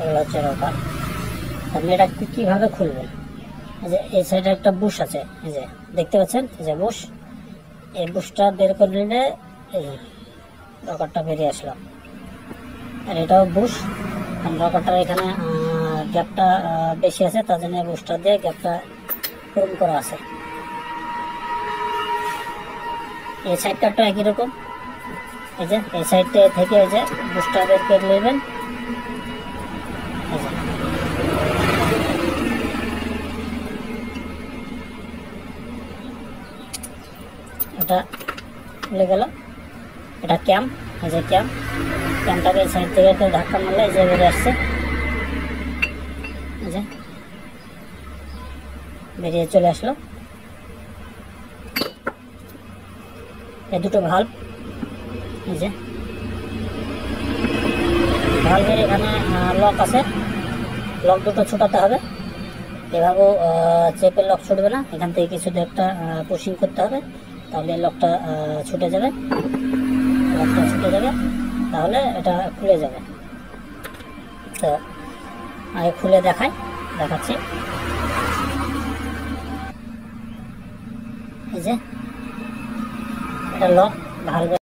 এগুলো হচ্ছে রকার। আপনি এটা কিভাবে খুলবেন, এই যে এই সাইডে একটা বুশ আছে, এই যে দেখতে পাচ্ছেন, এই যে বুশ, এই বুশটা বের করে নিলে এই যে রকারটা বেরিয়ে আসলো। আর এটাও বুশ, কারণ রকারটার এখানে গ্যাপটা বেশি আছে, তার জন্য বুশটা দিয়ে গ্যাপটা পূরণ করা আছে। এই সাইডটা একই রকম, এই যে এই সাইডটা থেকে এই যে বুশটা বের করে নেবেন, এটা খুলে গেল। এটা ক্যাম্প, এই যে ক্যাম্পটাকে এই সাইড থেকে একটা ধাক্কা মারলে এই যে বেরিয়ে আসছে, এই যে বেরিয়ে চলে আসলো। এই দুটো ভাল্ব, এই যে ভাল্বের এখানে লক আছে, লক দুটো ছোটাতে হবে। এভাবেও চেপের লক ছুটবে না, এখান থেকে কিছু একটা পুশিং করতে হবে, তাহলে লকটা ছুটে যাবে, তাহলে এটা খুলে যাবে। তো আগে খুলে দেখাচ্ছি, এই যে এটা লক ভালভের